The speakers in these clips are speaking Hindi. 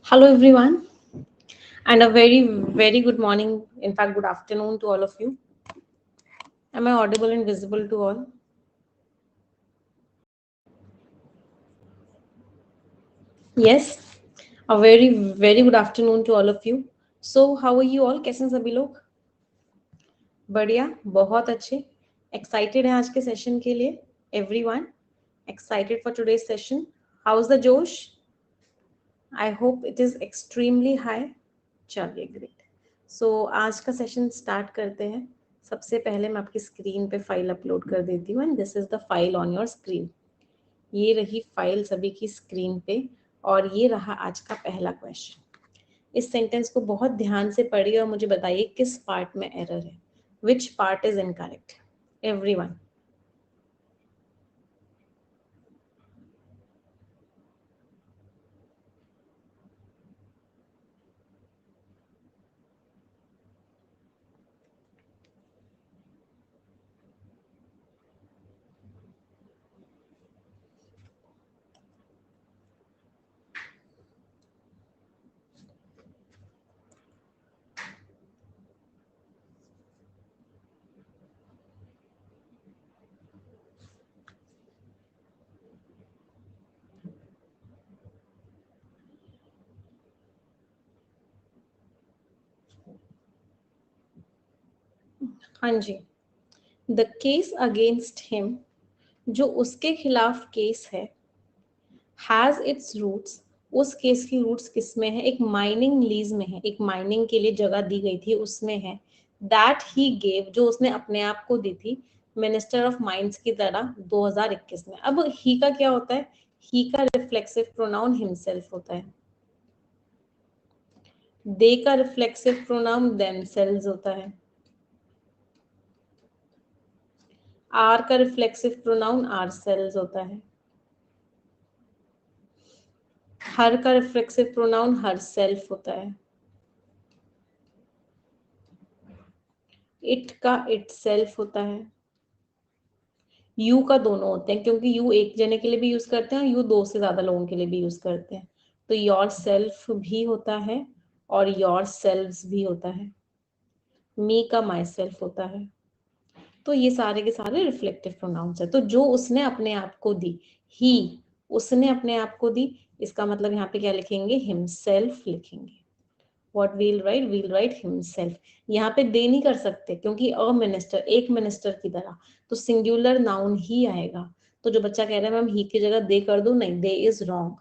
Hello, everyone, and a very good morning. In fact, good afternoon to all of you. Am I audible and visible to all? Yes, a very good afternoon to all of you. So, how are you all? कैसे हैं सभी लोग? बढ़िया, बहुत अच्छे. Excited हैं आज के सेशन के लिए. Everyone, excited for today's session. How's the जोश? I hope it is extremely high. चलिए ग्रेट. सो आज का सेशन स्टार्ट करते हैं. सबसे पहले मैं आपकी स्क्रीन पे फाइल अपलोड कर देती हूँ and this is the file on your screen. ये रही फाइल सभी की स्क्रीन पे और ये रहा आज का पहला क्वेश्चन. इस सेंटेंस को बहुत ध्यान से पढ़िए और मुझे बताइए किस पार्ट में एरर है. विच पार्ट इज इनकरेक्ट? एवरीवन. हाँ जी. द केस अगेंस्ट हिम, जो उसके खिलाफ केस है, हैज इट्स रूट्स. उस केस की रूट्स किस में है? एक माइनिंग लीज में है. एक माइनिंग के लिए जगह दी गई थी उसमें है. दैट ही गेव, जो उसने अपने आप को दी थी मिनिस्टर ऑफ माइंस की तरह 2021 में. अब ही का क्या होता है? ही का रिफ्लेक्सिव प्रोनाउन हिमसेल्फ होता है. दे का रिफ्लेक्सिव प्रोनाउन देमसेल्व्स होता है. आर का रिफ्लेक्सिव प्रोनाउन आरसेल्व्स होता है. हर का रिफ्लेक्सिव प्रोनाउन हर सेल्फ होता है. इट का इट सेल्फ होता है. यू का दोनों होते हैं क्योंकि यू एक जने के लिए भी यूज करते हैं और यू दो से ज्यादा लोगों के लिए भी यूज करते हैं. तो योर सेल्फ भी होता है और योर सेल्व्स भी होता है. मी का माई सेल्फ होता है. तो ये सारे के सारे रिफ्लेक्टिव प्रोनाउंस है. तो जो उसने अपने आप को दी, ही, उसने अपने आप को दी, इसका मतलब यहाँ पे क्या लिखेंगे? हिमसेल्फ लिखेंगे. What will write himself. यहाँ पे दे नहीं कर सकते क्योंकि अ मिनिस्टर, एक मिनिस्टर की तरह, तो सिंगुलर नाउन ही आएगा. तो जो बच्चा कह रहा है मैम ही की जगह दे कर दो, नहीं, they is wrong.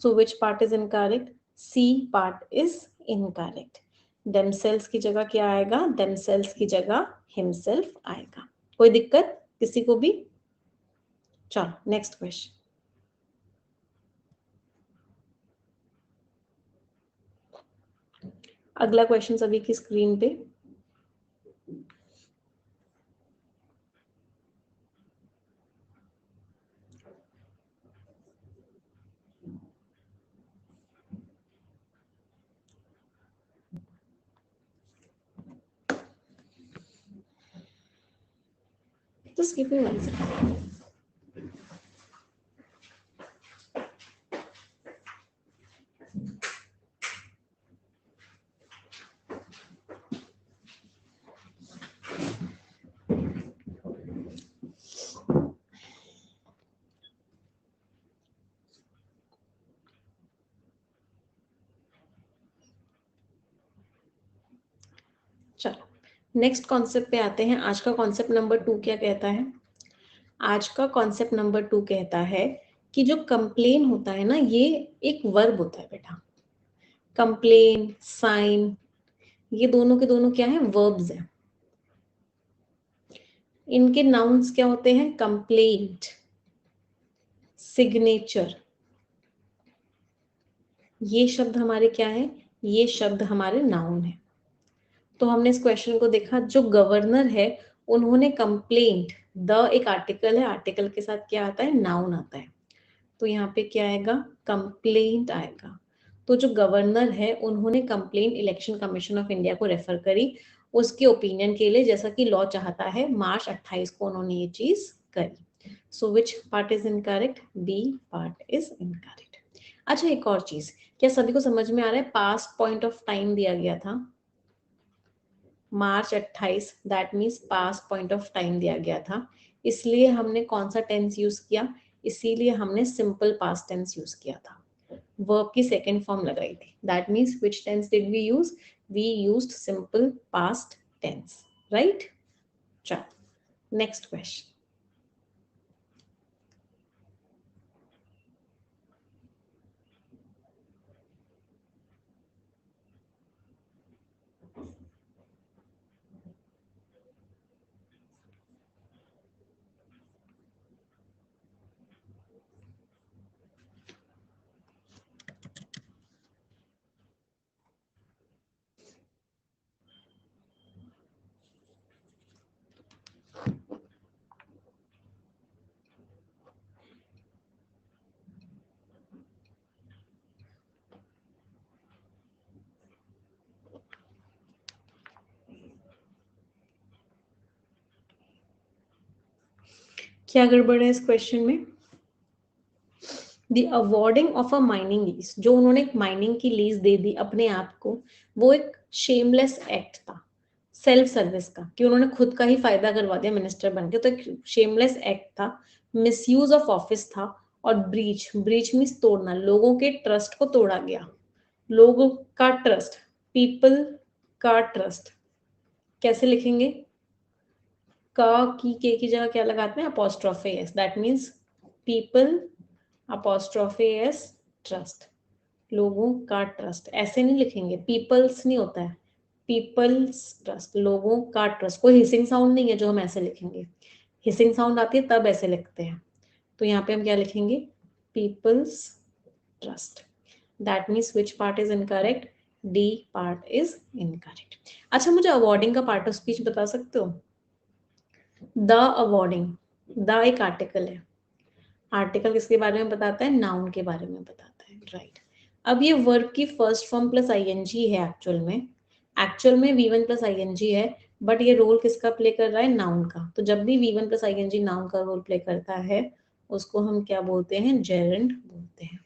So which part is incorrect? C part is incorrect. Themselves की जगह क्या आएगा? देमसेल्स की जगह हिमसेल्फ आएगा. कोई दिक्कत किसी को भी? चलो नेक्स्ट क्वेश्चन. अगला क्वेश्चन सभी की स्क्रीन पे. Just give me 1 second. चलो नेक्स्ट कॉन्सेप्ट पे आते हैं. आज का कॉन्सेप्ट नंबर 2 क्या कहता है? आज का कॉन्सेप्ट नंबर 2 कहता है कि जो कंप्लेन होता है ना, ये एक वर्ब होता है बेटा. कंप्लेन, साइन, ये दोनों के दोनों क्या है? वर्ब्स हैं. इनके नाउन्स क्या होते हैं? Complaint, signature. ये शब्द हमारे क्या है? ये शब्द हमारे नाउन है. तो हमने इस क्वेश्चन को देखा, जो गवर्नर है उन्होंने कंप्लेंट, द एक आर्टिकल है, आर्टिकल के साथ क्या आता है? नाउन आता है. तो यहाँ पे क्या आएगा? कंप्लेंट आएगा. तो जो गवर्नर है उन्होंने complaint election commission of India को रेफर करी उसके ओपिनियन के लिए, जैसा कि लॉ चाहता है. मार्च 28 को उन्होंने ये चीज करी. So which part is incorrect? B part is incorrect. अच्छा एक और चीज, क्या सभी को समझ में आ रहा है? पास्ट पॉइंट ऑफ टाइम दिया गया था मार्च 28, that means past point of time दिया गया था, इसलिए हमने कौन सा टेंस यूज किया? इसीलिए हमने सिंपल पास्ट टेंस यूज किया था, वर्ब की सेकेंड फॉर्म लगाई थी। That means which tense did we use? We used simple past tense, right? चलो नेक्स्ट क्वेश्चन। क्या गड़बड़ है इस क्वेश्चन में? The awarding of a mining lease, जो उन्होंने एक माइनिंग की लीज दे दी अपने आप को, वो एक शेमलेस एक्ट था, सेल्फ सर्विस का, कि उन्होंने खुद का ही फायदा करवा दिया मिनिस्टर बन के, तो एक शेमलेस एक्ट था, मिसयूज ऑफ ऑफिस था, और ब्रीच, ब्रीच मीन्स तोड़ना, लोगों के ट्रस्ट को तोड़ा गया, लोगों का ट्रस्ट, पीपल का ट्रस्ट। कैसे लिखेंगे? का की के की जगह क्या लगाते हैं? Apostrophe S, that means people apostrophe S trust, लोगों का ट्रस्ट। ऐसे नहीं लिखेंगे, पीपल्स नहीं होता है, पीपल्स ट्रस्ट, लोगों का ट्रस्ट। कोई हिसिंग साउंड नहीं है जो हम ऐसे लिखेंगे, हिसिंग साउंड आती है तब ऐसे लिखते हैं। तो यहाँ पे हम क्या लिखेंगे? People's trust. That means which part is incorrect? D part is incorrect. अच्छा मुझे अवॉर्डिंग का पार्ट ऑफ स्पीच बता सकते हो? द अवॉर्डिंग, द एक आर्टिकल है, आर्टिकल किसके बारे में बताता है? नाउन के बारे में बताता है, राइट। अब ये वर्ब की फर्स्ट फॉर्म प्लस आईएनजी है एक्चुअल में, एक्चुअल में V1 प्लस आईएनजी है, बट ये रोल किसका प्ले कर रहा है? नाउन का। तो जब भी V1 प्लस आईएनजी नाउन का रोल प्ले करता है उसको हम क्या बोलते हैं? जेरेंड बोलते हैं।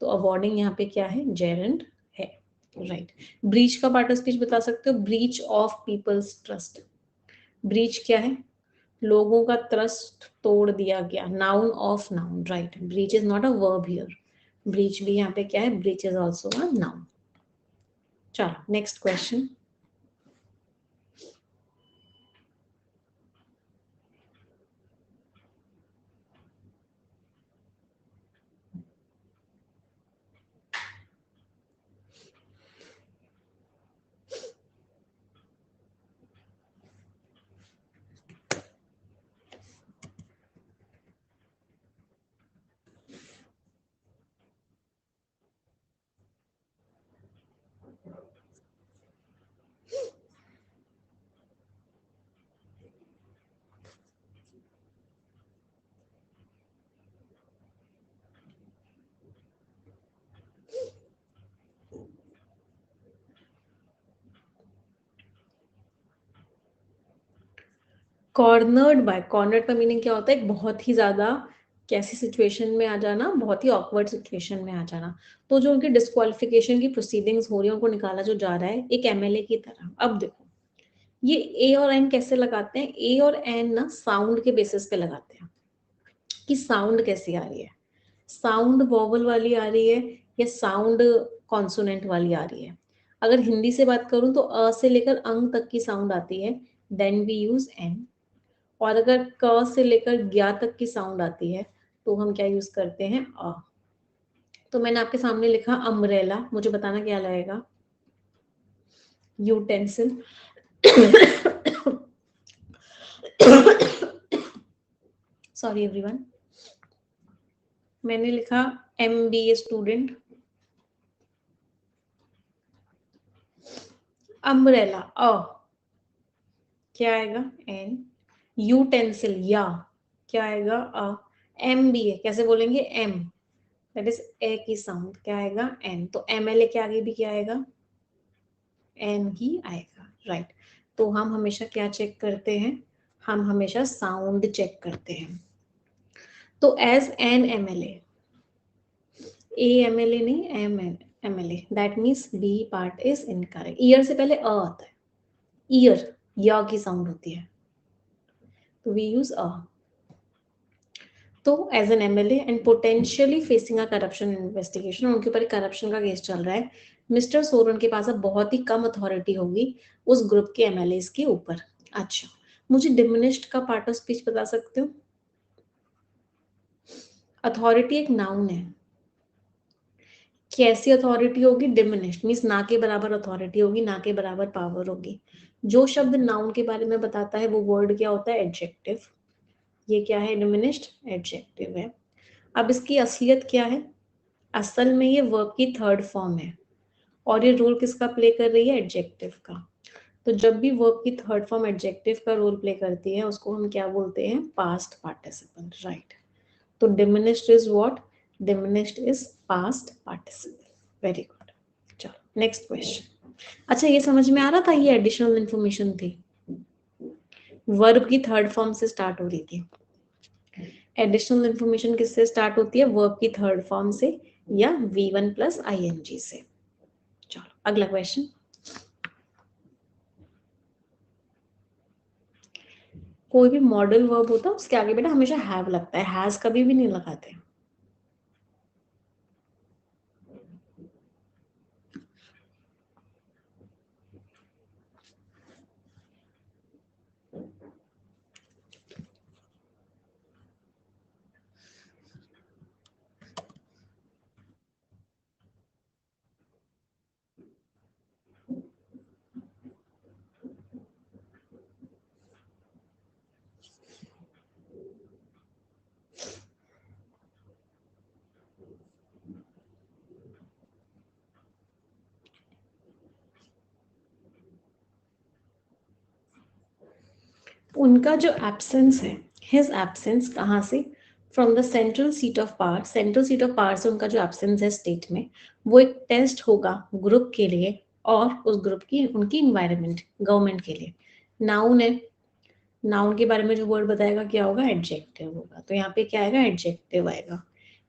तो अवॉर्डिंग यहाँ पे क्या है? जेरेंड है, राइट। ब्रीच का पार्ट ऑफ स्पीच बता सकते हो? Breach of people's trust, breach क्या है? लोगों का ट्रस्ट तोड़ दिया गया, noun of noun, right. Breach is not a verb here, breach भी यहाँ पे क्या है? Breach is also a noun. चलो next question. Cornered by, cornered का मीनिंग क्या होता है? एक बहुत ही ज्यादा कैसी सिचुएशन में आ जाना? बहुत ही ऑकवर्ड सिचुएशन में आ जाना। तो जो उनकी डिस्क्वालिफिकेशन की प्रोसीडिंग्स हो रही है, उनको निकाला जो जा रहा है एक एमएलए की तरह। अब देखो ये ए और एन कैसे लगाते हैं? ए और एन ना साउंड के बेसिस पे लगाते हैं कि साउंड कैसी आ रही है, साउंड वॉवल वाली आ रही है या साउंड कॉन्सोनेंट वाली आ रही है। अगर हिंदी से बात करूं तो अ से लेकर अंग तक की साउंड आती है, देन वी यूज एन। और अगर क से लेकर ज्ञा तक की साउंड आती है तो हम क्या यूज करते हैं? अ। तो मैंने आपके सामने लिखा अम्ब्रेला, मुझे बताना क्या लगेगा? यूटेंसिल। Sorry everyone. मैंने लिखा MBA स्टूडेंट। अम्ब्रेला अ, क्या आएगा? एन। यूटेंसिल या, क्या आएगा? अ। MBA कैसे बोलेंगे? एम, दैट इज ए की साउंड, क्या आएगा? एन। तो MLA के आगे भी क्या आएगा? एन ही आएगा, राइट। तो हम हमेशा क्या चेक करते हैं? हम हमेशा साउंड चेक करते हैं। तो एज एन MLA, AMLA नहीं, MLA, that means B part is incorrect. Year से पहले अ आता है, ईयर या की साउंड होती है, तो वी यूज अ। तो as an MLA and potentially facing a corruption investigation, उनके ऊपर करप्शन का केस चल रहा है, मिस्टर सोरेन के पास अब बहुत ही कम अथॉरिटी होगी उस ग्रुप के MLAs के ऊपर। अच्छा, मुझे डिमिनिश्ड का पार्ट ऑफ स्पीच बता सकते हो? अथॉरिटी एक नाउन है, कैसी अथॉरिटी होगी? डिमिनिश्ड मीन्स ना के बराबर अथॉरिटी होगी, ना के बराबर पावर होगी। जो शब्द नाउन के बारे में बताता है वो वर्ड क्या होता है? एडजेक्टिव। ये क्या है? डिमिनिश्ड एडजेक्टिव है। अब इसकी असलियत क्या है? असल में ये वर्ब की थर्ड फॉर्म है और ये रोल किसका प्ले कर रही है? एडजेक्टिव का। तो जब भी वर्ब की थर्ड फॉर्म एडजेक्टिव का रोल प्ले करती है उसको हम क्या बोलते हैं? Past participle, right. तो diminished is what? Diminished is past participle. Very good. चलो नेक्स्ट क्वेश्चन। अच्छा, ये समझ में आ रहा था ये एडिशनल इंफॉर्मेशन थी, वर्ब की थर्ड फॉर्म से स्टार्ट हो रही थी। एडिशनल इंफॉर्मेशन किससे स्टार्ट होती है? वर्ब की थर्ड फॉर्म से या V1 प्लस ING से। चलो अगला क्वेश्चन। कोई भी मॉडल वर्ब होता है उसके आगे बेटा हमेशा हैव लगता है, हैज कभी भी नहीं लगाते। उनका जो एब्सेंस है, हिज एब्सेंस कहाँ से? From the central seat of power. Central seat of power से उनका जो एब्सेंस है स्टेट में, वो एक टेस्ट होगा ग्रुप के लिए और उस ग्रुप की उनकी इन्वायरमेंट गवर्नमेंट के लिए। नाउन है, नाउन के बारे में जो वर्ड बताएगा क्या होगा? एडजेक्टिव होगा। तो यहाँ पे क्या आएगा? एडजेक्टिव आएगा।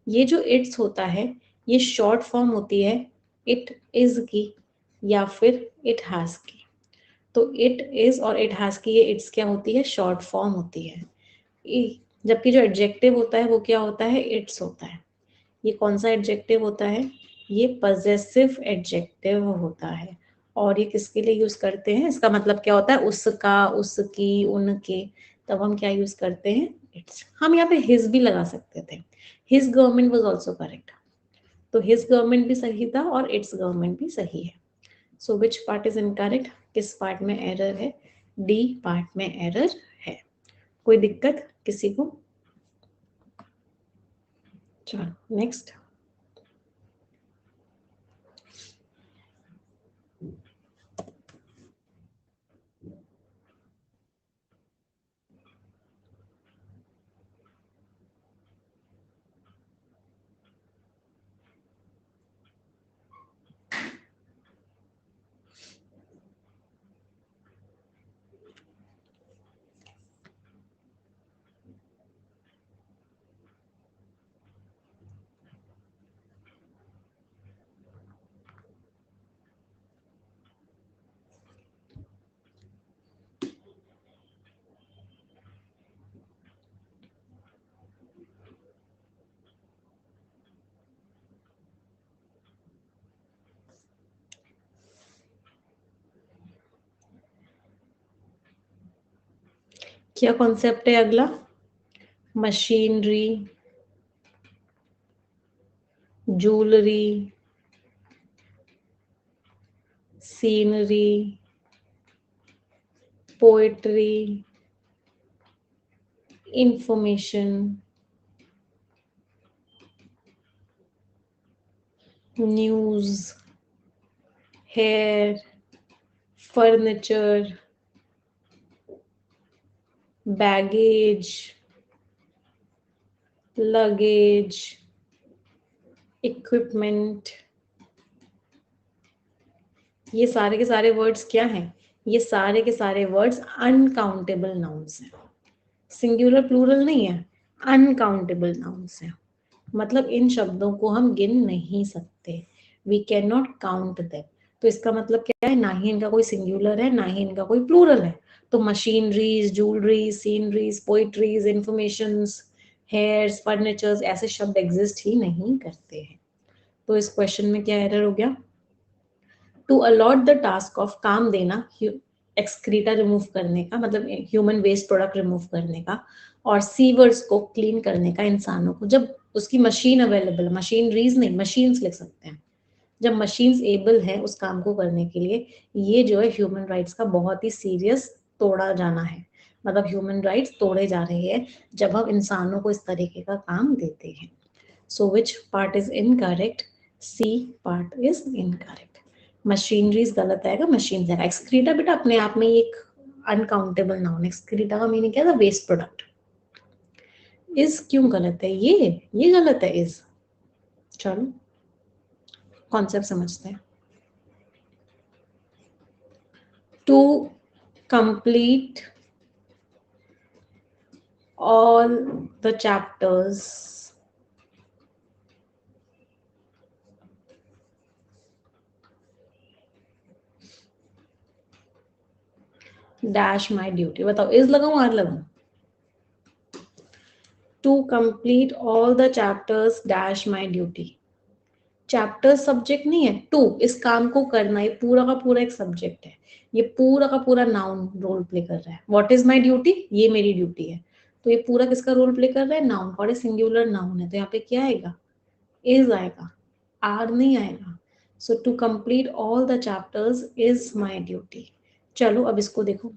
ये जो इट्स होता है ये शॉर्ट फॉर्म होती है इट इज की या फिर इट हैज की। तो इट इज और इट हैज की ये इट्स क्या होती है? शॉर्ट फॉर्म होती है। जबकि जो एडजेक्टिव होता है वो क्या होता है? इट्स होता है। ये कौन सा एडजेक्टिव होता है? ये पजेसिव एडजेक्टिव होता है। और ये किसके लिए यूज करते हैं? इसका मतलब क्या होता है? उसका, उसकी, उनके। तब हम क्या यूज करते हैं? इट्स। हम यहाँ पे हिज भी लगा सकते थे, his government was also correct. तो हिज गवर्नमेंट भी सही था और इट्स गवर्नमेंट भी सही है। सो विच पार्ट इज इनकरेक्ट? किस पार्ट में एरर है? डी पार्ट में एरर है। कोई दिक्कत किसी को? चलो नेक्स्ट। क्या कॉन्सेप्ट है अगला? Machinery, jewellery, scenery, poetry, information, news, hair, furniture, baggage, luggage, equipment. ये सारे के सारे वर्ड्स क्या हैं? ये सारे के सारे वर्ड्स अनकाउंटेबल नाउन्स हैं। सिंगुलर प्लूरल नहीं है, अनकाउंटेबल नाउन्स हैं। मतलब इन शब्दों को हम गिन नहीं सकते, we can not count them. तो इसका मतलब क्या है, ना ही इनका कोई सिंगुलर है, ना ही इनका कोई प्लूरल है। तो machineries, jewellery, sceneries, poetries, informations, hairs, furnitures, ऐसे शब्द एग्जिस्ट ही नहीं करते हैं। तो इस क्वेश्चन में क्या एरर हो गया? To allot the task of, काम देना, एक्सक्रीटा रिमूव करने का, मतलब ह्यूमन वेस्ट प्रोडक्ट रिमूव करने का, और सीवर्स को क्लीन करने का इंसानों को, जब उसकी मशीन अवेलेबल, मशीनरीज नहीं, मशीन्स लिख सकते हैं, जब मशीन्स एबल है उस काम को करने के लिए, ये जो है ह्यूमन राइट्स का बहुत ही सीरियस तोड़ा जाना है। मतलब ह्यूमन राइट्स तोड़े जा रहे हैं जब हम इंसानों को इस तरीके का काम देते हैं। So which part is incorrect? C part is incorrect. Machineries गलत आएगा, मशीन आएगा। एक्सक्रीटा बेटा अपने आप में एक अनकाउंटेबल नाउन, एक्सक्रीटा का मीनिंग क्या था? Waste product. इज क्यों गलत है? ये गलत है इज। चलो कॉन्सेप्ट समझते हैं। To complete all the chapters dash my duty। बताओ इज लगाऊं आर लगाऊं? To complete all the chapters dash my duty। Chapter subject नहीं है, टू इस काम को करना, ये पूरा का पूरा एक सब्जेक्ट है, ये पूरा का पूरा नाउन रोल प्ले कर रहा है। What is my duty? ये मेरी ड्यूटी है। तो ये पूरा किसका रोल प्ले कर रहा है? नाउन। और सिंगुलर नाउन है तो यहाँ पे क्या आएगा? इज आएगा, आर नहीं आएगा। So to complete all the chapters is my duty. चलो अब इसको देखो,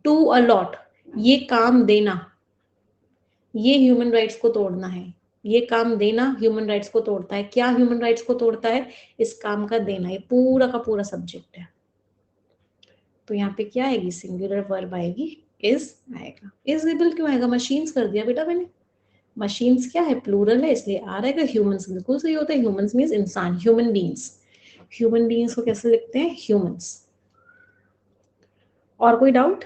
टू अलॉट, ये काम देना, ये ह्यूमन राइट्स को तोड़ना है। ये काम देना ह्यूमन राइट्स को तोड़ता है। क्या ह्यूमन राइट्स को तोड़ता है? इस काम का देना। ये पूरा का पूरा सब्जेक्ट है। तो यहाँ पे क्या आएगी? सिंगुलर वर्ब आएगी, इज आएगा। इज एबल क्यों आएगा? मशीन्स कर दिया बेटा मैंने। मशीन्स क्या है? प्लूरल है, इसलिए आ रहेगा। ह्यूमंस बिल्कुल सही होता है। ह्यूमंस मीन्स इंसान, ह्यूमन बींग्स। ह्यूमन बींग्स को कैसे लिखते हैं? ह्यूमंस। और कोई डाउट?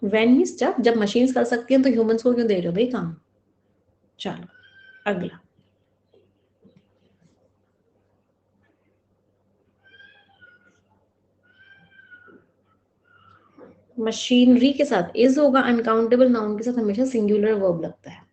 व्हेन मीन्स जब, जब मशीन्स कर सकती हैं तो ह्यूमंस को क्यों दे रहे हो भाई काम? चलो अगला। मशीनरी के साथ इज होगा, अनकाउंटेबल नाउन के साथ हमेशा सिंगुलर वर्ब लगता है।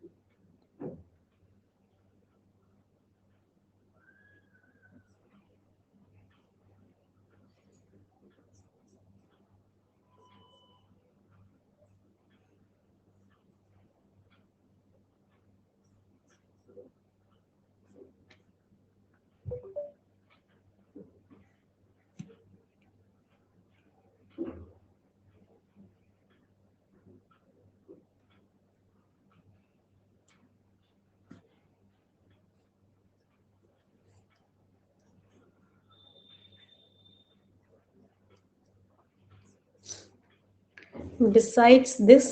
बिसाइड्स दिस,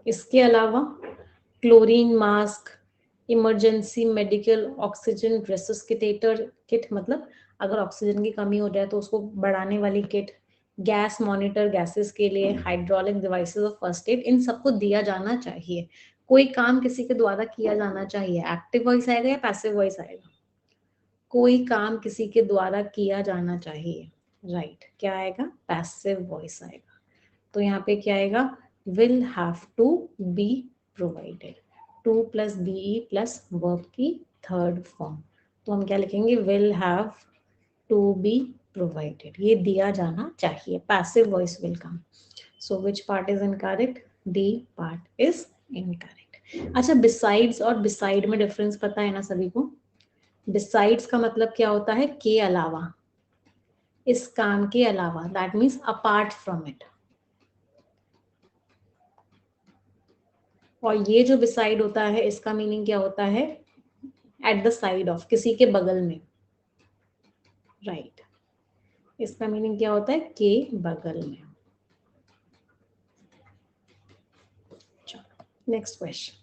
इसके अलावा, chlorine mask, emergency medical oxygen resuscitator kit, मतलब अगर ऑक्सीजन की कमी हो जाए तो उसको बढ़ाने वाली किट, गैस मॉनिटर गैसेस के लिए, hydraulic devices of first aid, इन सबको दिया जाना चाहिए। कोई काम किसी के द्वारा किया जाना चाहिए, एक्टिव वॉइस आएगा या पैसिव वॉइस आएगा? कोई काम किसी के द्वारा किया जाना चाहिए, राइट। क्या आएगा? पैसिव वॉइस आएगा। तो यहाँ पे क्या आएगा? Will have to be provided. To plus be plus verb की थर्ड फॉर्म। तो हम क्या लिखेंगे? Will have to be provided, ये दिया जाना चाहिए। Passive voice will come. So which part is incorrect? D part is incorrect. अच्छा, बिसाइड्स और बिसाइड में डिफरेंस पता है ना सभी को? बिसाइड्स का मतलब क्या होता है? के अलावा, इस काम के अलावा, that means apart from it. और ये जो बिसाइड होता है, इसका मीनिंग क्या होता है? एट द साइड ऑफ, किसी के बगल में, राइट। इसका मीनिंग क्या होता है? के बगल में। चलो नेक्स्ट क्वेश्चन।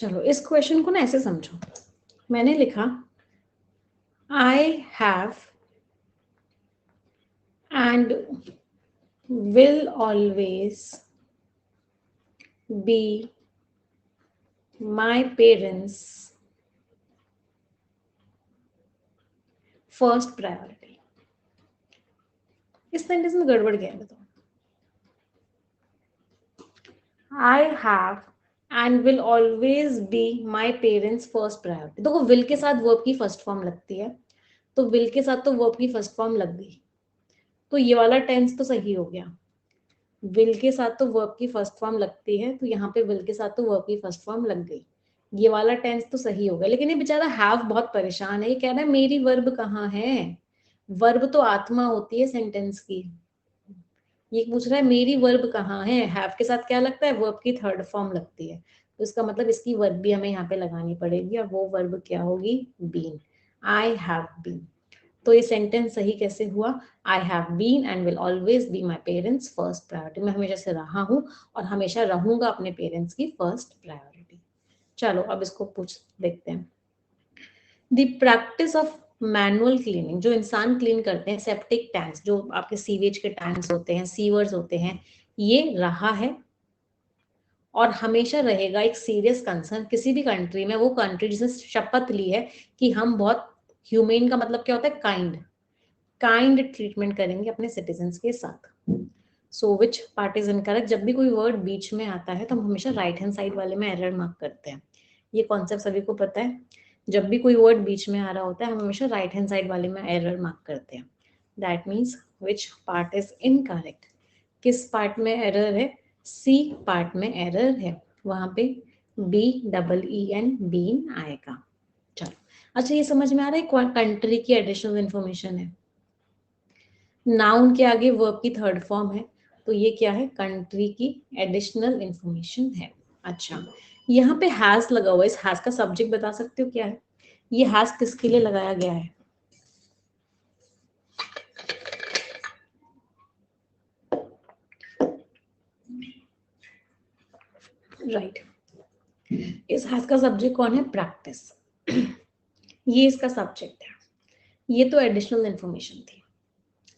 चलो इस क्वेश्चन को ना ऐसे समझो, मैंने लिखा I have and will always be my parents first priority. इस सेंटेंस में गड़बड़ क्या है बताओ? I have and will always be my parents first priority. देखो विल के साथ वर्ब की फर्स्ट फॉर्म लगती है, तो विल के साथ तो वर्ब की फर्स्ट फॉर्म लग गई, तो ये वाला टेंस तो सही हो गया। विल के साथ तो वर्ब की फर्स्ट फॉर्म लगती है, तो यहाँ पे विल के साथ तो वर्ब की फर्स्ट फॉर्म लग गई, ये वाला टेंस तो सही हो गया। लेकिन ये बेचारा हैव बहुत परेशान है, ये कह रहा है मेरी वर्ब कहाँ है। वर्ब तो आत्मा होती है सेंटेंस की, ये पूछ रहा है मेरी वर्ब कहाँ है। हैव के साथ क्या लगता है? वर्ब की थर्ड फॉर्म लगती है, तो इसका मतलब इसकी वर्ब भी हमें यहाँ पे लगानी पड़ेगी, और वो वर्ब क्या होगी? बीन। I have been. तो ये सेंटेंस सही कैसे हुआ? I have been and will always be my parents first priority. मैं हमेशा से रहा हूँ और हमेशा रहूंगा अपने पेरेंट्स की फर्स्ट प्रायोरिटी। चलो अब इसको पूछ देखते हैं। The practice of manual cleaning, जो इंसान क्लीन करते हैं सेप्टिक टैंक्स, जो आपके सीवेज के टैंक्स होते हैं, सीवर्स होते हैं, ये रहा है और हमेशा रहेगा एक सीरियस कंसर्न किसी भी कंट्री में। वो कंट्री जिसने शपथ ली है कि हम बहुत ह्यूमेन, का मतलब क्या होता है? काइंड ट्रीटमेंट करेंगे अपने सिटीजन्स के साथ। सो विच पार्ट इज इनकरेक्ट? जब भी कोई वर्ड बीच में आता है तो हम हमेशा राइट हैंड साइड वाले में एरर मार्क करते हैं। ये कॉन्सेप्ट सभी को पता है। जब भी कोई वर्ड बीच में आ रहा होता है हम हमेशा राइट हैंड साइड वाले में एरर मार्क करते हैं। That means which part is incorrect? किस पार्ट में एरर है? सी पार्ट में एरर है, वहां पे BEEN बीन आएगा। चलो अच्छा, ये समझ में आ रहा है कंट्री की एडिशनल इंफॉर्मेशन है। नाउन के आगे वर्ब की थर्ड फॉर्म है, तो ये क्या है? कंट्री की एडिशनल इंफॉर्मेशन है। अच्छा, यहाँ पे हैज लगा हुआ है, इस हैज का सब्जेक्ट बता सकते हो क्या है? ये हैज किसके लिए लगाया गया है? राइट इस हैज का सब्जेक्ट कौन है? प्रैक्टिस। ये इसका सब्जेक्ट है, ये तो एडिशनल इंफॉर्मेशन थी।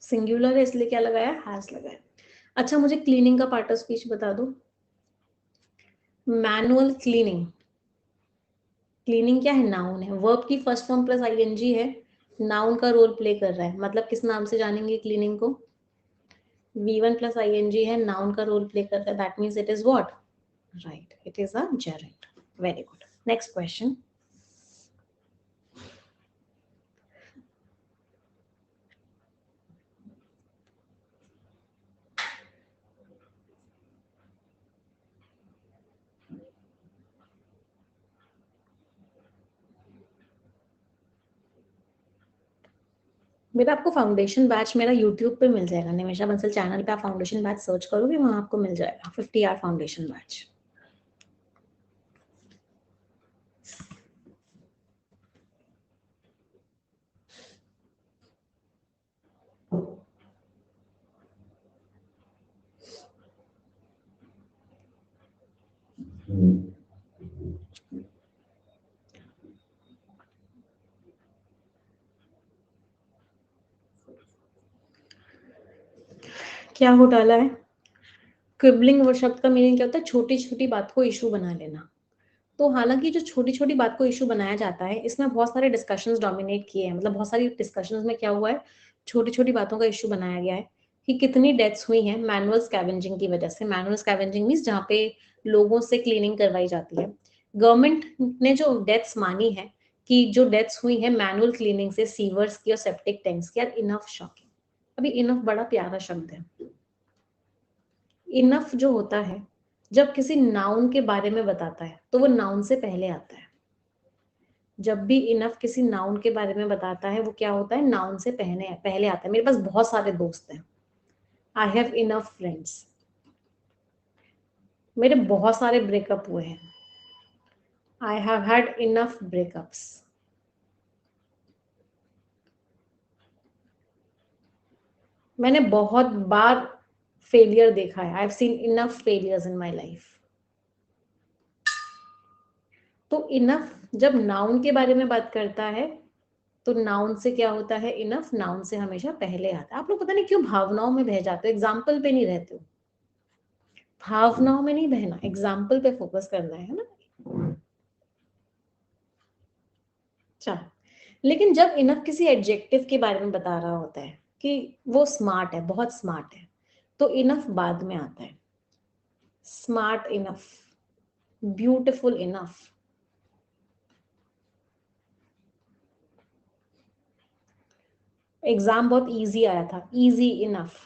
सिंगुलर है इसलिए क्या लगाया? हैज लगाया। अच्छा मुझे क्लीनिंग का पार्ट ऑफ स्पीच बता दो। मैनुअल क्लीनिंग, क्लीनिंग क्या है? नाउन है, वर्ब की फर्स्ट फॉर्म प्लस आईएनजी है, नाउन का रोल प्ले कर रहा है। मतलब किस नाम से जानेंगे क्लीनिंग को? V1 प्लस आईएनजी है, नाउन का रोल प्ले कर रहा है, that means it is what? Right, it is a Geraint. Very good. Next question. मेरा आपको फाउंडेशन बैच मेरा यूट्यूब पे मिल जाएगा, निमिषा बंसल चैनल पे आप फाउंडेशन बैच सर्च करोगे, वहां आपको मिल जाएगा 50 आवर फाउंडेशन बैच। क्या हो डाला है? क्विबलिंग वर्ड शब्द का मीनिंग क्या होता है? छोटी छोटी बात को इशू बना लेना। तो हालांकि जो छोटी छोटी बात को इशू बनाया जाता है, इसमें बहुत सारे डिस्कशंस डोमिनेट किए हैं। मतलब बहुत सारी डिस्कशंस में क्या हुआ है? छोटी छोटी बातों का इशू बनाया गया है कि कितनी डेथ्स हुई हैं मैनुअल स्कैवेंजिंग की वजह से। मैनुअल स्कैवेंजिंग मीन्स जहाँ पे लोगों से क्लीनिंग करवाई जाती है। गवर्नमेंट ने जो डेथ्स मानी है कि जो डेथ्स हुई है मैनुअल क्लीनिंग से, सीवर्स की और सेप्टिक टैंक्स की, यार इनफ शॉकिंग। अभी इनफ बड़ा प्यारा शब्द है। इनफ जो होता है जब किसी नाउन के बारे में बताता है तो वो नाउन से पहले आता है। जब भी इनफ किसी नाउन के बारे में बताता है वो क्या होता है? नाउन से पहले पहले आता है। मेरे पास बहुत सारे दोस्त हैं, आई हैव इनफ फ्रेंड्स। मेरे बहुत सारे ब्रेकअप हुए हैं, I have had enough breakups. मैंने बहुत बार फेलियर देखा है, I have seen enough failures in my life. तो इनफ जब नाउन के बारे में बात करता है तो नाउन से क्या होता है, इनफ नाउन से हमेशा पहले आता है। आप लोग पता नहीं क्यों भावनाओं में बह जाते हो, एग्जाम्पल पे नहीं रहते हो। भावनाओं में नहीं बहना, एग्जाम्पल पे फोकस करना है ना। चलो, लेकिन जब इनफ किसी एडजेक्टिव के बारे में बता रहा होता है कि वो स्मार्ट है, बहुत स्मार्ट है, तो इनफ बाद में आता है। Smart enough, beautiful enough. Exam बहुत इजी आया था, इजी इनफ।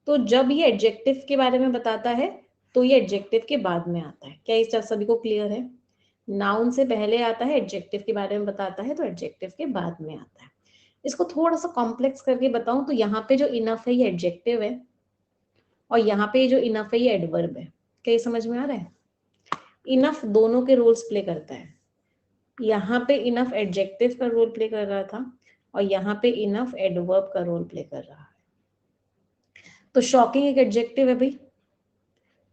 तो जब ये एडजेक्टिव के बारे में बताता है तो ये एडजेक्टिव के बाद में आता है। क्या इस सभी को क्लियर है? नाउन से पहले आता है, एडजेक्टिव के बारे में बताता है तो एडजेक्टिव के बाद में आता है। इसको थोड़ा सा कॉम्प्लेक्स करके बताऊं तो यहाँ पे जो इनफ है ये एडजेक्टिव है और यहाँ पे जो इनफ है ये एडवर्ब है। क्या ये समझ में आ रहा है? इनफ दोनों के रोल्स प्ले करता है। यहाँ पे इनफ एडजेक्टिव का रोल प्ले कर रहा था और यहाँ पे इनफ एडवर्ब का रोल प्ले कर रहा है। तो शॉकिंग एक एडजेक्टिव है भाई,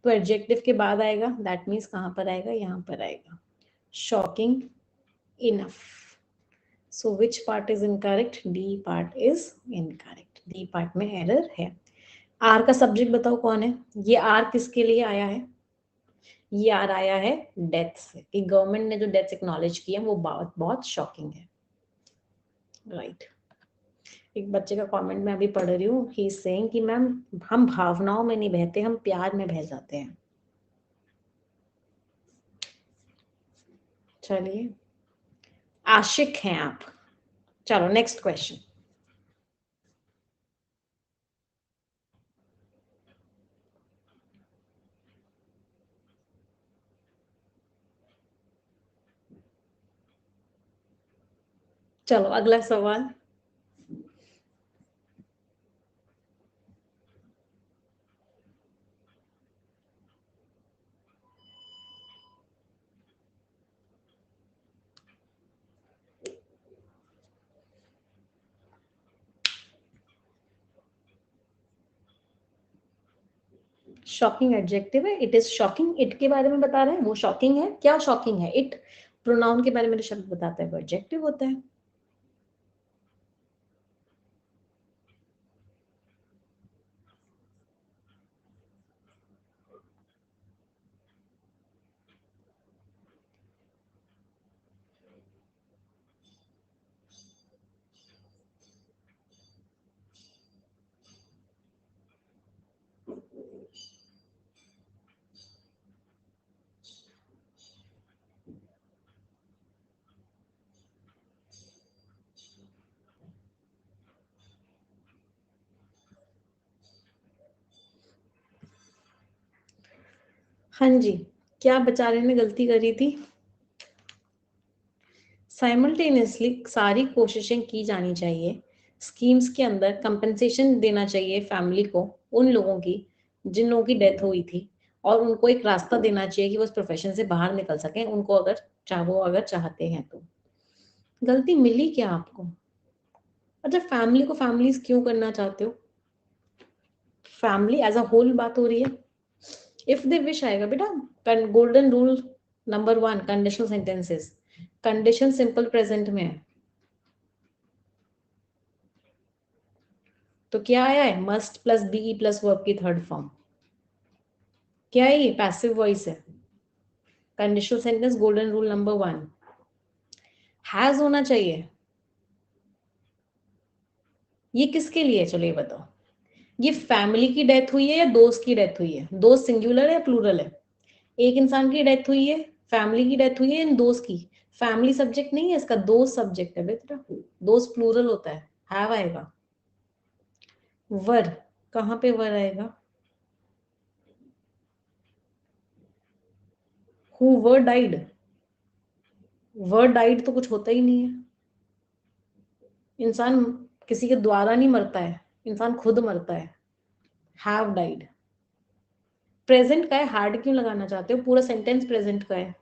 तो एडजेक्टिव के बाद आएगा, दैट मीन्स कहाँ पर आएगा, यहाँ पर आएगा। Shocking enough. So which part is incorrect? D part is incorrect, D part में एरर है। आर का सब्जेक्ट बताओ कौन है? ये आर किसके लिए आया है? ये आर आया है डेथ से, कि गवर्नमेंट ने जो डेथ एक्नॉलेज किया वो बहुत बहुत शॉकिंग है। राइट। एक बच्चे का कमेंट मैं अभी पढ़ रही हूँ, ही इज सेइंग कि मैम हम भावनाओं में नहीं बहते, हम प्यार में बह जाते हैं। चलिए, आशिक हैं आप। चलो नेक्स्ट क्वेश्चन। चलो अगला सवाल। शॉकिंग एडजेक्टिव है, इट इज शॉकिंग। इट के बारे में बता रहे हैं, वो शॉकिंग है। क्या शॉकिंग है? इट प्रोनाउन के बारे में जो शब्द बताता है वो एडजेक्टिव होता है। हाँ जी, क्या बेचारे ने गलती करी थी? साइमल्टेनियसली सारी कोशिशें की जानी चाहिए। स्कीम्स के अंदर कंपनसेशन देना चाहिए फैमिली को, उन लोगों की जिन लोगों की डेथ हुई थी, और उनको एक रास्ता देना चाहिए कि वो उस प्रोफेशन से बाहर निकल सकें, उनको अगर वो अगर चाहते हैं तो। गलती मिली क्या आपको? अच्छा, फैमिली को फैमिलीज क्यों करना चाहते हो? फैमिली एज अ होल बात हो रही है। इफ दे विश आएगा बेटा। Golden rule number 1, conditional sentences. Condition simple present में है तो क्या आया है? Must plus be plus verb की थर्ड फॉर्म। क्या है ये? पैसिव वॉइस है। Conditional sentence golden rule number 1 has होना चाहिए। ये किसके लिए? चलो ये बताओ। ये फैमिली की डेथ हुई है या दोस्त की डेथ हुई है? दोस्त सिंगुलर है या प्लूरल है? एक इंसान की डेथ हुई है, फैमिली की डेथ हुई है, इन दोस्त की। फैमिली सब्जेक्ट नहीं है इसका, दोस्त सब्जेक्ट है बेटा। दोस्त प्लूरल होता है, हैव आएगा। वर, कहाँ पे वर आएगा? Who were died? Were died तो कुछ होता ही नहीं है। इंसान किसी के द्वारा नहीं मरता है, इंसान खुद मरता है। Have died. प्रेजेंट का है, हार्ड क्यों लगाना चाहते हो? पूरा सेंटेंस प्रेजेंट का है,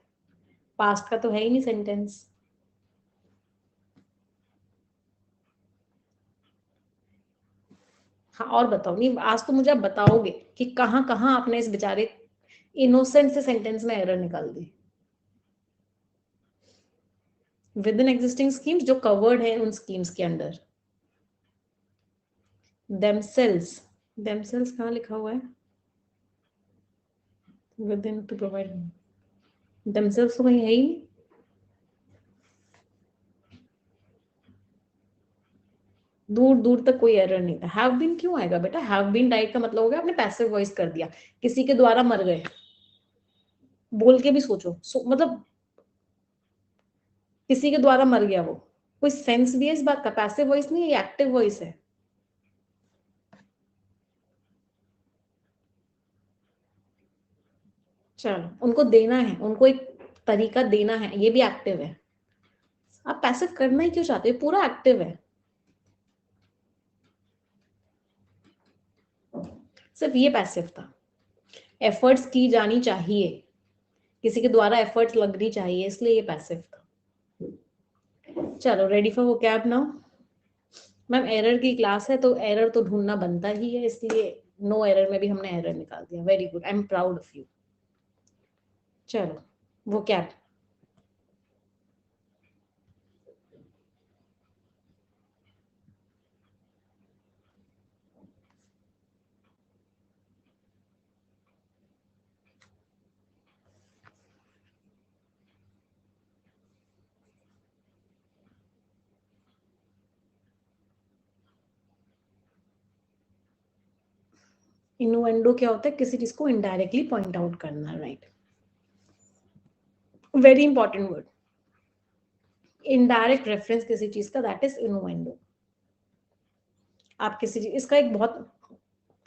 पास्ट का तो है ही नहीं सेंटेंस। हाँ और बताओ, नहीं आज तो मुझे आप बताओगे कि कहाँ कहाँ आपने इस बेचारे इनोसेंट से सेंटेंस में एरर निकाल दी। विद इन एग्जिस्टिंग स्कीम्स, जो कवर्ड है उन स्कीम्स के अंडर। themselves, themselves कहाँ लिखा हुआ है? Within to provide, themselves तो कहीं है ही नहीं। दूर दूर तक कोई एरर नहीं था। हैव बीन क्यों आएगा बेटा? हैव बीन डाइड का मतलब हो गया आपने पैसिव वॉइस कर दिया, किसी के द्वारा मर गए। बोल के भी सोचो, मतलब किसी के द्वारा मर गया, वो कोई सेंस भी है इस बात का? पैसिव वॉइस नहीं है, ये एक्टिव वॉइस है। चलो, उनको देना है, उनको एक तरीका देना है, ये भी एक्टिव है। आप पैसिव करना ही क्यों चाहते हो? पूरा एक्टिव है। सिर्फ ये पैसिव था। एफर्ट्स की जानी चाहिए, किसी के द्वारा एफर्ट्स लगनी चाहिए, इसलिए ये पैसिव था। चलो, ready for vocab now. Ma'am error की क्लास है तो एरर तो ढूंढना बनता ही है, इसलिए नो एरर में भी हमने एरर निकाल दिया। Very good, I am proud of you. चलो, वोकैब। इनुएंडो क्या होता है? किसी चीज को इनडायरेक्टली पॉइंट आउट करना, right? Very important word, indirect reference किसी चीज का, दैट इज इनुएंडो। आप किसी चीज, इसका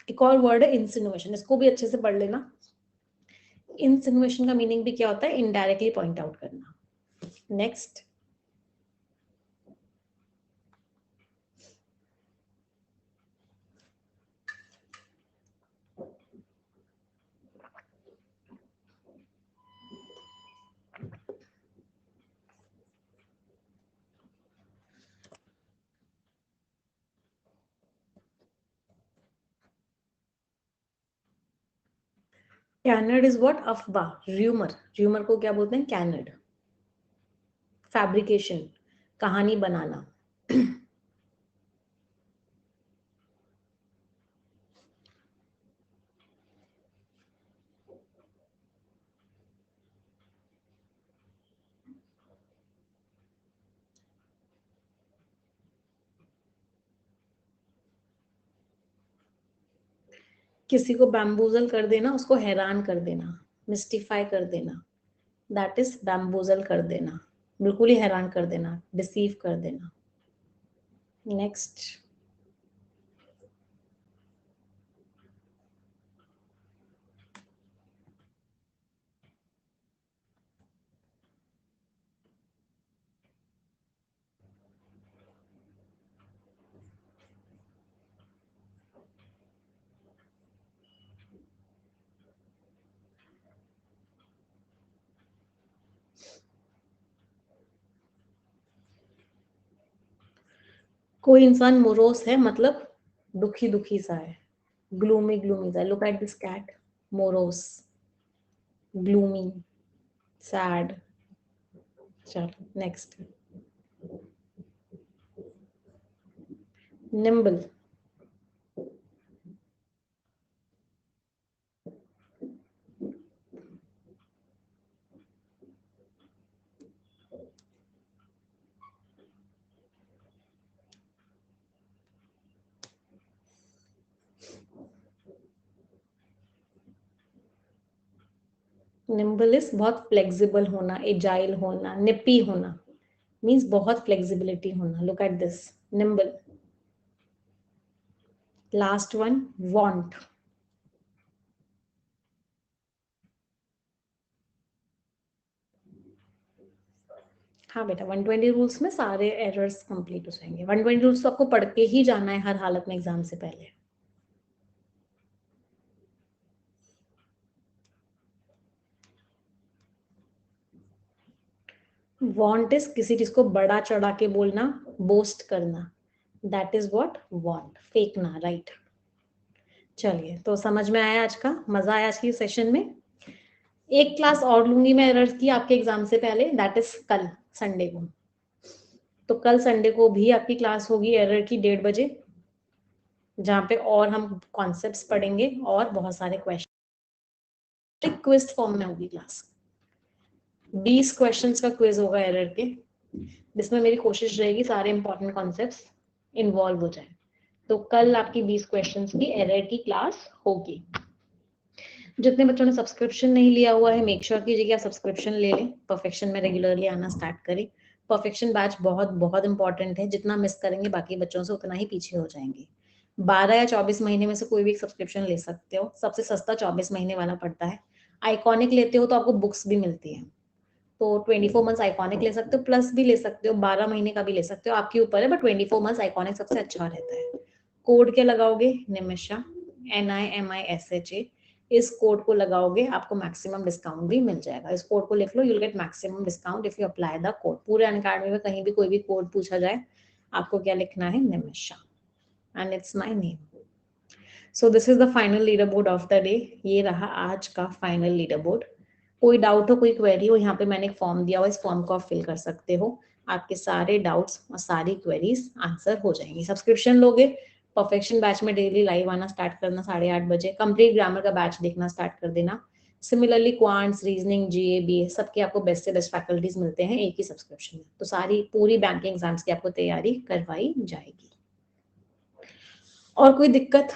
एक और वर्ड है इंसिनुएशन, इसको भी अच्छे से पढ़ लेना। इंसिनुएशन का मीनिंग भी क्या होता है? इनडायरेक्टली पॉइंट आउट करना। Next, canard is what? अफवाह, र्यूमर। र्यूमर को क्या बोलते हैं? कैनड। फैब्रिकेशन, कहानी बनाना। किसी को बैम्बूजल कर देना, उसको हैरान कर देना, मिस्टिफाई कर देना, दैट इज बैम्बूजल कर देना, बिल्कुल ही हैरान कर देना, डिसीव कर देना। नेक्स्ट, कोई इंसान मोरोस है, मतलब दुखी दुखी सा है, ग्लूमी ग्लूमी सा। Look at this cat, morose, gloomy, sad. चलो नेक्स्ट, निम्बल। निम्बल इज बहुत फ्लेक्सिबल होना, एजाइल होना, निपी होना, मीन्स बहुत फ्लेक्सिबिलिटी होना। Look at this, nimble. Last one, want. हाँ बेटा, 120 रूल्स में सारे एरर्स कंप्लीट हो जाएंगे। 120 रूल्स तो आपको पढ़ के ही जाना है हर हालत में एग्जाम से पहले। वांट इज किसी चीज को बड़ा चढ़ा के बोलना, बोस्ट करना, दैट इज व्हाट वांट, फेंकना, राइट? चलिए, तो समझ में आया आज का? मजा आया आज की सेशन में? एक क्लास और लूंगी मैं एरर्स की आपके एग्जाम से पहले, दैट इज कल संडे को। तो कल संडे को भी आपकी क्लास होगी एरर की 1:30 बजे, जहाँ पे और हम कॉन्सेप्ट्स पढ़ेंगे और बहुत सारे क्वेश्चन, क्विज फॉर्म में होगी क्लास। 20 क्वेश्चंस का क्विज होगा एरर के, जिसमें मेरी कोशिश रहेगी सारे इंपॉर्टेंट कॉन्सेप्ट्स इन्वॉल्व हो जाए। तो कल आपकी 20 क्वेश्चंस की एरर की क्लास होगी। जितने बच्चों ने सब्सक्रिप्शन नहीं लिया हुआ है, मेक श्योर कीजिए कि आप सब्सक्रिप्शन ले लें, परफेक्शन में रेगुलरली आना स्टार्ट करें। परफेक्शन बैच बहुत बहुत इंपॉर्टेंट है, जितना मिस करेंगे बाकी बच्चों से उतना ही पीछे हो जाएंगे। 12 या 24 महीने में से कोई भी एक सब्सक्रिप्शन ले सकते हो, सबसे सस्ता 24 महीने वाला पड़ता है। आइकॉनिक लेते हो तो आपको बुक्स भी मिलती है, तो 24 मंथ्स आइकॉनिक ले सकते हो, प्लस भी ले सकते हो, 12 महीने का भी ले सकते हो, आपके ऊपर है, बट 24 मंथ्स आइकॉनिक सबसे अच्छा रहता है। कोड क्या लगाओगे? निमिषा, NIMISHA। इस कोड को लगाओगे आपको मैक्सिमम डिस्काउंट भी मिल जाएगा। इस कोड को लिख लो, you will get maximum discount if you apply the code. पूरे अनअकैडमी में कहीं भी कोई भी कोड पूछा जाए, आपको क्या लिखना है? Nimisha, and it's my name. So this is the final leader board of the day. ये रहा आज का फाइनल लीडर बोर्ड। कोई डाउट हो, कोई क्वेरी हो, यहाँ पे मैंने एक फॉर्म दिया हुआ, इस फॉर्म को आप फिल कर सकते हो। आपके सारे डाउट्स और सारी क्वेरीज आंसर हो जाएंगी। सब्सक्रिप्शन लोगे, परफेक्शन बैच में डेली लाइव आना स्टार्ट करना 8:30 बजे। कंप्लीट ग्रामर का बैच देखना स्टार्ट कर देना। Similarly quants, reasoning, GA, BA सबके आपको बेस्ट से बेस्ट फैकल्टीज मिलते हैं एक ही सब्सक्रिप्शन में। तो सारी पूरी बैंकिंग एग्जाम्स की आपको तैयारी करवाई जाएगी। और कोई दिक्कत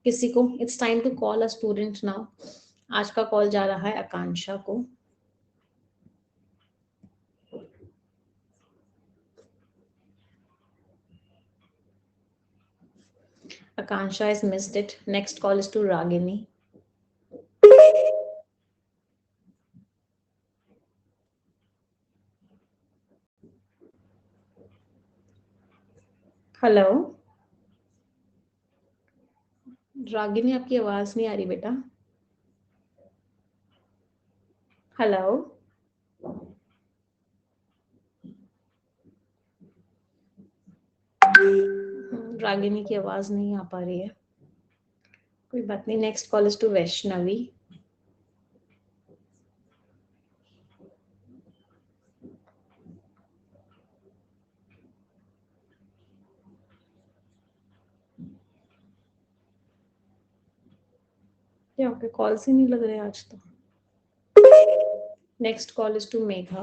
किसी को? It's time to call a student now. आज का कॉल जा रहा है आकांक्षा को। Akansha has missed it. Next call is to Ragini. Hello Ragini, आपकी आवाज नहीं आ रही बेटा। हेलो रागिनी की आवाज नहीं आ पा रही है, कोई बात नहीं। Next call is to Vaishnavi. क्या आपके कॉल से नहीं लग रहे आज तो। Next call is to Megha.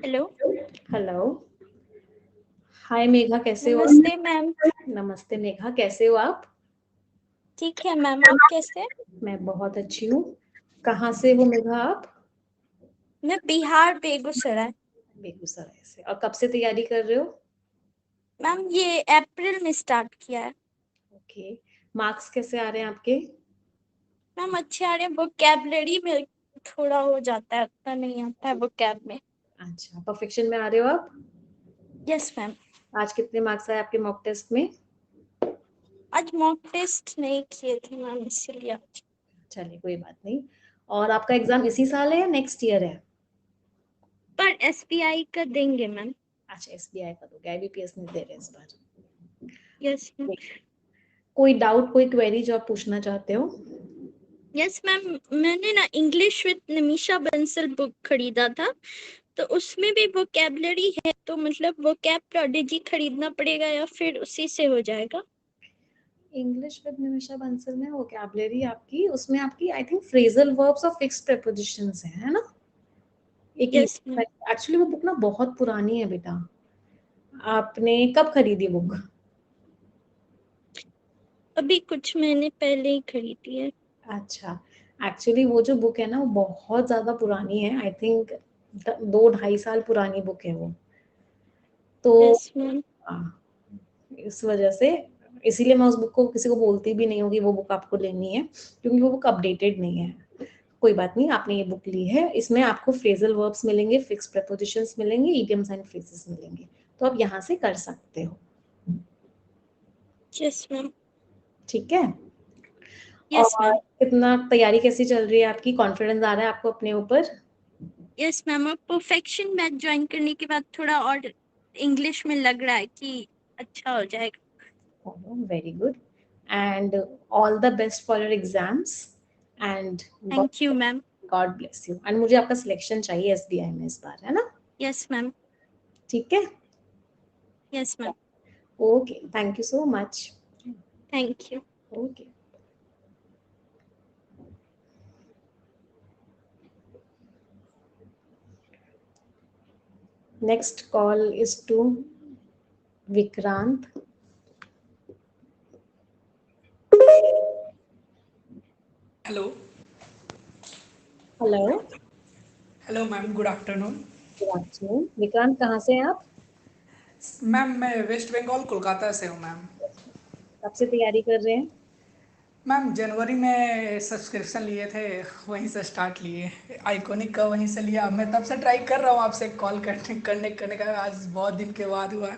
Hello hello, hi Megha, कैसे हो? नमस्ते मैम। नमस्ते मेघा, कैसे हो आप? ठीक है मैम, आप कैसे? मैं बहुत अच्छी हूँ। कहाँ से हो मेघा आप? मैं बिहार बेगूसराय। बेगूसराय से। और कब से तैयारी कर रहे हो? मैम ये अप्रैल में स्टार्ट किया है। ओके, मार्क्स कैसे आ रहे हैं आपके? मैम अच्छे आ रहे हैं, वोकैबलरी में थोड़ा हो जाता है, उतना नहीं आता है वोकैब में। अच्छा, परफेक्शन में आ रहे हो आप? Yes ma'am. आज कितने मार्क्स आए आपके मॉक टेस्ट में? आज मॉक टेस्ट नहीं किए थे मैम, इसीलिए आज। चलिए कोई बात नहीं। और आपका एग्जाम इसी साल है या नेक्स्ट ईयर है? पर SBI का देंगे मैम। अच्छा, SBI का दोगे, IBPS नहीं दे रहे इस बार। Yes ma'am. कोई डाउट, कोई क्वेरी जो आप पूछना चाहते हो? यस मैम, मैंने ना English with Nimisha Bansal book खरीदा था, तो उसमें भी वोकैबलरी है, तो मतलब वोकैब प्रोडिजी खरीदना पड़ेगा या फिर उसी से हो जाएगा? इंग्लिश विद निमिषा बंसल में वोकैबुलरी आपकी, उसमें आपकी आई थिंक फ्रेजल वर्ब्स और फिक्स्ड प्रीपोजिशंस है ना? एक यस मैम। एक्चुअली वो बुक ना बहुत पुरानी है बेटा। आपने कब खरीदी बुक? अभी कुछ महीने पहले ही खरीदी है। अच्छा, एक्चुअली वो जो बुक है ना वो बहुत ज्यादा पुरानी है, आई थिंक 2-2.5 साल पुरानी बुक है वो। तो यस मैम। इस वजह से, इसीलिए मैं उस बुक को किसी को बोलती भी नहीं हूँ कि वो बुक आपको लेनी है, क्योंकि वो बुक अपडेटेड नहीं है। कोई बात नहीं, आपने ये बुक ली है, इसमें आपको फ्रेजल वर्ब्स मिलेंगे, फिक्स्ड प्रीपोजिशंस मिलेंगे, इडियम्स एंड फ्रेजेस मिलेंगे, तो आप यहाँ से कर सकते हो। Yes ma'am. ठीक है। यस और मैम। कितना तैयारी कैसी चल रही है आपकी? कॉन्फिडेंस आ रहा है आपको अपने ऊपर? यस मैम, और परफेक्शन बैच ज्वाइन करने के बाद थोड़ा और इंग्लिश में लग रहा है कि अच्छा हो जाएगा। Very good, and all the best for your exams, and thank you ma'am. God bless you. And मुझे आपका सिलेक्शन चाहिए SBI में इस बार, है ना? Yes ma'am. ठीक है? Yes ma'am. Okay, thank you so much. Thank you. Okay. Next call is to Vikrant. Hello. Hello. Hello ma'am, good afternoon. Good afternoon. Vikrant, कहाँ से हैं आप? मैम मैं वेस्ट बंगाल कोलकाता से हूँ मैम। कब से तैयारी कर रहे हैं? मैम जनवरी में सब्सक्रिप्शन लिए थे, वहीं से स्टार्ट लिए, आइकॉनिक का वहीं से लिया। मैं तब से ट्राई कर रहा हूँ आपसे कॉल करने का, आज बहुत दिन के बाद हुआ।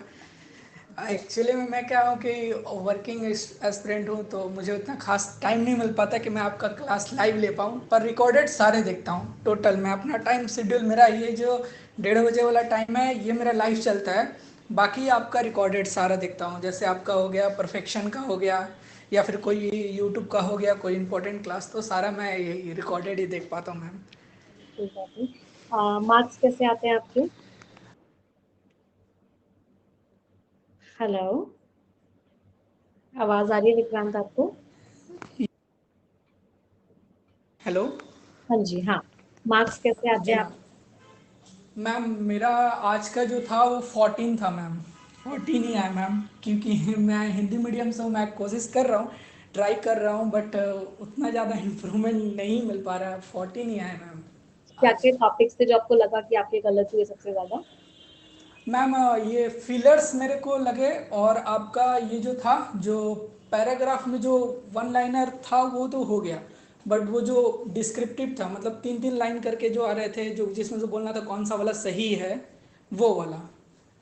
एक्चुअली में मैं क्या हूँ कि वर्किंग एस्पिरेंट हूँ, तो मुझे उतना खास टाइम नहीं मिल पाता कि मैं आपका क्लास लाइव ले पाऊँ, पर रिकॉर्डेड सारे देखता हूँ। टोटल मैं अपना टाइम शेड्यूल, मेरा ये जो 1:30 बजे वाला टाइम है, ये मेरा लाइव चलता है। बाकी आपका रिकॉर्डेड सारा देखता हूँ, जैसे आपका हो गया परफेक्शन का हो गया, या फिर कोई यूट्यूब का हो गया कोई इंपॉर्टेंट क्लास, तो सारा मैं ये रिकॉर्डेड ही देख पाता हूँ मैम। कोई बात नहीं। मार्क्स कैसे आते हैं आपके? हेलो, आवाज आ रही है विक्रांत आपको? हेलो। हाँ जी, हाँ। मार्क्स कैसे आते जी हैं मैम। आप? मैम मेरा आज का जो था वो 14 था मैम। 14 ही आया मैम, क्योंकि मैं हिंदी मीडियम से हूँ। मैं कोशिश कर रहा हूँ, ट्राई कर रहा हूँ, बट उतना ज़्यादा इम्प्रूवमेंट नहीं मिल पा रहा है। 14 ही आया मैम क्या आज। क्या टॉपिक्स थे जो आपको लगा कि आपके गलत हुए सबसे ज्यादा? मैम ये फिलर्स मेरे को लगे, और आपका ये जो था, जो पैराग्राफ में जो वन लाइनर था वो तो हो गया, बट वो जो डिस्क्रिप्टिव था, मतलब 3-3 लाइन करके जो आ रहे थे, जो जिसमें से बोलना था कौन सा वाला सही है, वो वाला।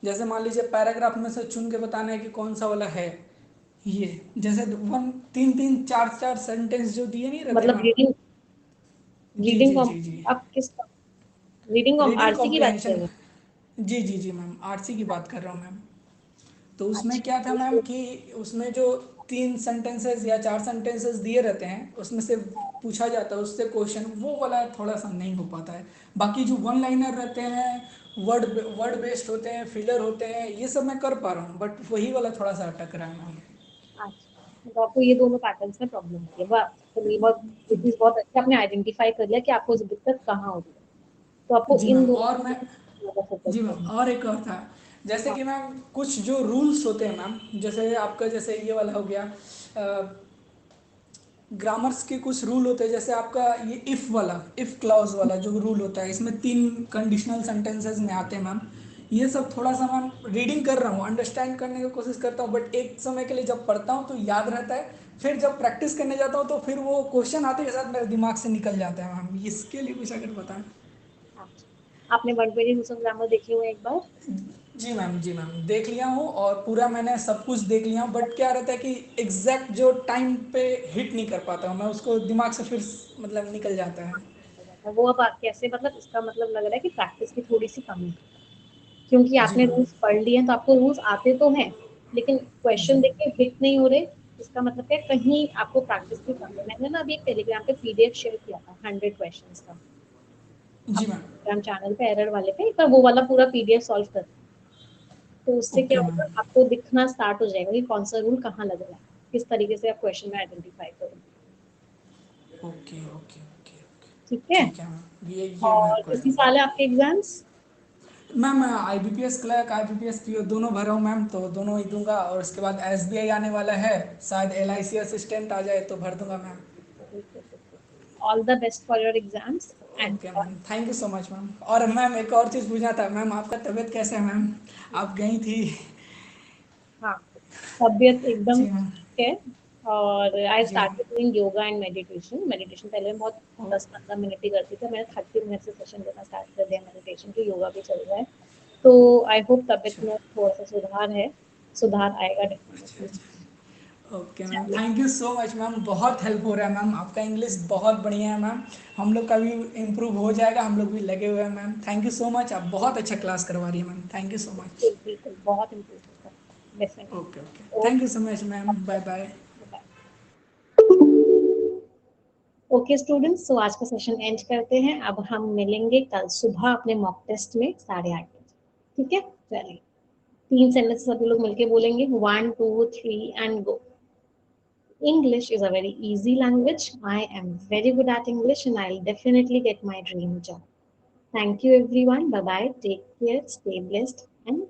जैसे मान लीजिए पैराग्राफ में से चुन के बताना है कि कौन सा वाला है, ये जैसे वन 3-3 4-4 सेंटेंस जो दिए नहीं रहते मतलब मैम। रीडिंग, जी रीडिंग जी कॉम जी जी। आप किस रीडिंग रीडिंग आरसी की बात कर कॉम्प्रिहेंशन। रहे जी जी जी मैम, आरसी की बात कर रहा हूँ मैम। तो हैं? उसमें क्या था अच्छा, मैम कि उसमें जो 3 सेंटेंसेस या 4 सेंटेंसेस दिए रहते हैं, उसमें से पूछा जाता है उससे क्वेश्चन, वो वाला थोड़ा सा नहीं हो पाता है। बाकी जो वन लाइनर रहते हैं, वर्ड बेस्ड होते हैं, फिलर होते हैं, ये सब मैं कर पा रहा हूँ, बट वही वाला थोड़ा सा अटक रहा है मैम। अच्छा, तो आपको ये दोनों पैटर्न्स में प्रॉब्लम होती है। वाह, चलिए, बहुत ये चीज बहुत अच्छी, आपने आइडेंटिफाई कर लिया कि आपको दिक्कत कहाँ हो रही है। तो आपको जी इन मैम। दोनों और मैं, पे ज्यादा फोकस जी करना मैम, और एक और था, जैसे है। कि मैम कुछ जो रूल्स होते हैं मैम, जैसे आपका जैसे ये वाला हो गया, ग्रामर्स के कुछ रूल होते हैं, जैसे आपका ये इफ़ क्लॉज वाला जो रूल होता है, इसमें 3 कंडीशनल सेंटेंसेस में आते हैं मैम। ये सब थोड़ा सा मैम रीडिंग कर रहा हूँ, अंडरस्टैंड करने की कोशिश करता हूँ, बट एक समय के लिए जब पढ़ता हूँ तो याद रहता है, फिर जब प्रैक्टिस करने जाता हूँ तो फिर वो क्वेश्चन आते के साथ मेरे दिमाग से निकल जाता है मैम। इसके लिए कुछ अगर बताएं। अच्छा, आपने वन पेज इंस्टीट्यूट ग्रामर देखे हुए एक बार? जी मैम देख लिया हूँ, और पूरा मैंने सब कुछ देख लिया हूँ, बट क्या रहता है कि एग्जैक्ट जो टाइम पे हिट नहीं कर पाता हूँ मैं उसको, दिमाग से फिर मतलब निकल जाता है। वो अब कैसे, मतलब इसका मतलब लग रहा है कि प्रैक्टिस की थोड़ी सी कमी है, क्योंकि जी आपने मैम। रूल्स पढ़ लिए हैं तो आपको रूल्स आते तो हैं, लेकिन जी क्वेश्चन देख के हिट नहीं हो रहे। इसका मतलब है कहीं आपको प्रैक्टिस की कमी है। मैंने ना अभी एक टेलीग्राम पे पीडीएफ शेयर किया था 100 क्वेश्चंस का, जी अपने मैम। टेलीग्राम चैनल पे एरर वाले पे, एक बार वो वाला पूरा पीडीएफ सॉल्व कर, तो उससे क्या ओके होगा, मैम। आपको दिखना स्टार्ट हो जाएगा कि कौन सा रूल कहाँ लग रहा है, किस तरीके से आप क्वेश्चन में आइडेंटिफाई करोगे। Okay okay okay okay. ठीक है। ठीक है मैम, ये मैं और कर इसी लूँगा। साल है आपके exams? Ma'am IBPS clerk IBPS PO दोनों भरा हूँ मैम, तो दोनों ही दूंगा, और उसके बाद SBI आने वाला है, शायद LIC असिस्टेंट आ जाए तो भर दूंगा ma'am. All the best for your exams and okay ma'am, thank you so much ma'am. और मैम एक और चीज़ पूछना था मैम, आपका तबीयत कैसे है मैम? आप गई थी। हाँ, तबीयत एकदम जी मैम। ठीक है। और आई जी ma'am. Started doing yoga and meditation. Meditation पहले मैं बहुत ओ 10-15 मिनट ही करती थी, मैंने 30 मिनट से सेशन लेना स्टार्ट कर दिया मेडिटेशन की, योगा भी चल रहा है। तो आई होप तबीयत अच्छा में थोड़ा सा सुधार है, सुधार आएगा अच्छा डेफिनेटली। अच्छा। ओके मैम, चलिए, thank you so much ma'am, बहुत हेल्प हो रहा है मैम, आपका इंग्लिश बहुत बढ़िया है मैम। हम लोग का भी इम्प्रूव हो जाएगा, हम लोग भी लगे हुए हैं ma'am. Thank you so much, आप बहुत अच्छा क्लास करवा रही है ma'am, thank you so much. बिल्कुल बिल्कुल, बहुत इम्प्रूव होगा okay okay, definitely. Thank you okay, so much ma'am, bye bye. Okay students, तो आज का सेशन एंड करते हैं। अब हम मिलेंगे कल सुबह अपने मॉक टेस्ट में 8:30 बजे। ठीक है। चलिए 3 सेंटेंस सभी लोग मिलके बोलेंगे 1 2 3 and go. English is a very easy language. I am very good at English and I'll definitely get my dream job. Thank you everyone. Bye bye. Take care. Stay blessed and